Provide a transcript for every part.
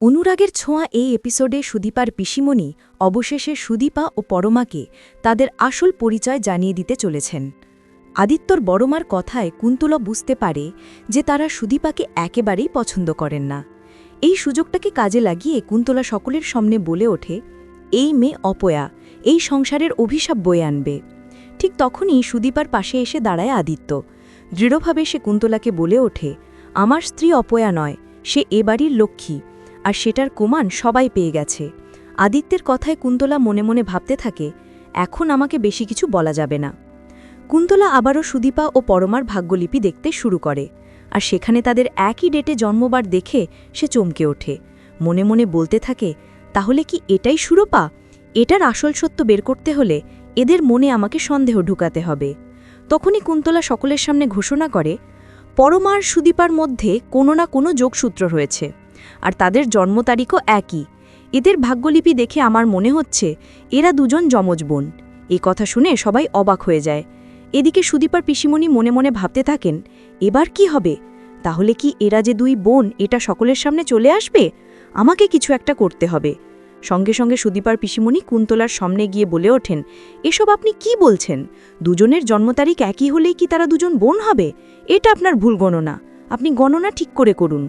অনুরাগের ছোঁয়া এই এপিসোডে সুদীপার পিসিমণি অবশেষে সুদীপা ও পরমাকে তাদের আসল পরিচয় জানিয়ে দিতে চলেছেন। আদিত্যর বড়মার কথায় কুন্তলা বুঝতে পারে যে তারা সুদীপাকে একেবারেই পছন্দ করেন না। এই সুযোগটাকে কাজে লাগিয়ে কুন্তলা সকলের সামনে বলে ওঠে, এই মেয়ে অপয়া এই সংসারের অভিশাপ বয়ে আনবে। ঠিক তখনই সুদীপার পাশে এসে দাঁড়ায় আদিত্য। দৃঢ়ভাবে সে কুন্তলাকে বলে ওঠে, আমার স্ত্রী অপয়া নয়, সে এ বাড়ির লক্ষ্মী, আর সেটার কুমান সবাই পেয়ে গেছে। আদিত্যের কথায় কুন্তলা মনে মনে ভাবতে থাকে, এখন আমাকে বেশি কিছু বলা যাবে না। কুন্তলা আবারও সুদীপা ও পরমার ভাগ্যলিপি দেখতে শুরু করে, আর সেখানে তাদের একই ডেটে জন্মবার দেখে সে চমকে ওঠে। মনে মনে বলতে থাকে, তাহলে কি এটাই সুরপা? এটার আসল সত্য বের করতে হলে এদের মনে আমাকে সন্দেহ ঢুকাতে হবে। তখনই কুন্তলা সকলের সামনে ঘোষণা করে, পরমা আর সুদীপার মধ্যে কোনো না কোনো যোগসূত্র রয়েছে, আর তাদের জন্ম তারিখও একই। এদের ভাগ্যলিপি দেখে আমার মনে হচ্ছে এরা দুজন যমজ বোন। এই কথা শুনে সবাই অবাক হয়ে যায়। এদিকে সুদীপার পিসিমণি মনে মনে ভাবতে থাকেন, এবার কি হবে? তাহলে কি এরা যে দুই বোন এটা সকলের সামনে চলে আসবে? আমাকে কিছু একটা করতে হবে। সঙ্গে সঙ্গে সুদীপার পিসিমণি কুন্তলার সামনে গিয়ে বলে ওঠেন, এসব আপনি কি বলছেন? দুজনের জন্ম তারিখ একই হলেই কি তারা দুজন বোন হবে? এটা আপনার ভুল গণনা, আপনি গণনা ঠিক করে করুন।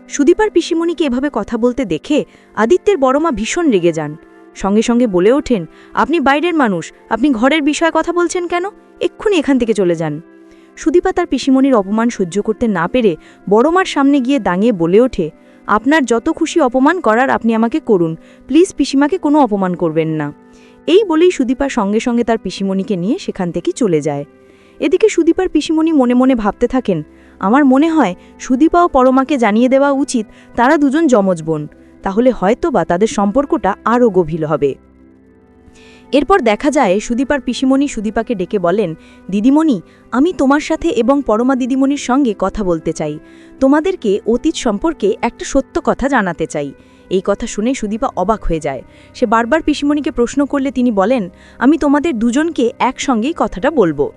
সুদীপার পিসিমণিকে এভাবে কথা বলতে দেখে আদিত্যের বড়মা ভীষণ রেগে যান। সঙ্গে সঙ্গে বলে ওঠেন, আপনি বাইরের মানুষ, আপনি ঘরের বিষয়ে কথা বলছেন কেন? এক্ষুনি এখান থেকে চলে যান। সুদীপা তার পিসিমণির অপমান সহ্য করতে না পেরে বড়মার সামনে গিয়ে দাঁড়িয়ে বলে ওঠে, আপনার যত খুশি অপমান করার আপনি আমাকে করুন, প্লিজ পিসিমাকে কোনো অপমান করবেন না। এই বলেই সুদীপা সঙ্গে সঙ্গে তার পিসিমণিকে নিয়ে সেখান থেকে চলে যায়। এদিকে সুদীপার পিসিমণি মনে মনে ভাবতে থাকেন, আমার মনে হয় সুদীপা ও পরমাকে জানিয়ে দেওয়া উচিত তারা দুজন যমজ বোন, তাহলে হয়তোবা তাদের সম্পর্কটা আরও গভীর হবে। এরপর দেখা যায় সুদীপার পিসিমণি সুদীপাকে ডেকে বলেন, দিদিমণি, আমি তোমার সাথে এবং পরমা দিদিমণির সঙ্গে কথা বলতে চাই। তোমাদেরকে অতীত সম্পর্কে একটা সত্য কথা জানাতে চাই। এই কথা শুনে সুদীপা অবাক হয়ে যায়। সে বারবার পিসিমণিকে প্রশ্ন করলে তিনি বলেন, আমি তোমাদের দুজনকে একসঙ্গেই কথাটা বলবো।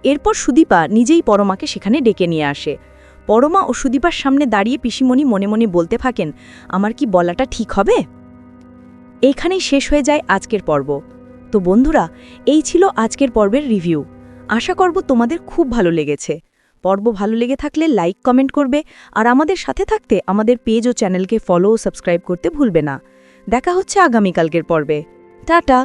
এরপর সুদীপা নিজেই পরমাকে সেখানে ডেকে নিয়ে আসে। পরমা ও সুদীপার সামনে দাঁড়িয়ে পিসিমণি মনে মনে বলতে থাকেন, আমার কি বলাটা ঠিক হবে? এইখানেই শেষ হয়ে যায় আজকের পর্ব। তো বন্ধুরা, এই ছিল আজকের পর্বের রিভিউ। আশা করব তোমাদের খুব ভালো লেগেছে। পর্ব ভালো লেগে থাকলে লাইক কমেন্ট করবে, আর আমাদের সাথে থাকতে আমাদের পেজ ও চ্যানেলকে ফলো ও সাবস্ক্রাইব করতে ভুলবে না। দেখা হচ্ছে আগামীকালকের পর্বে। টাটা।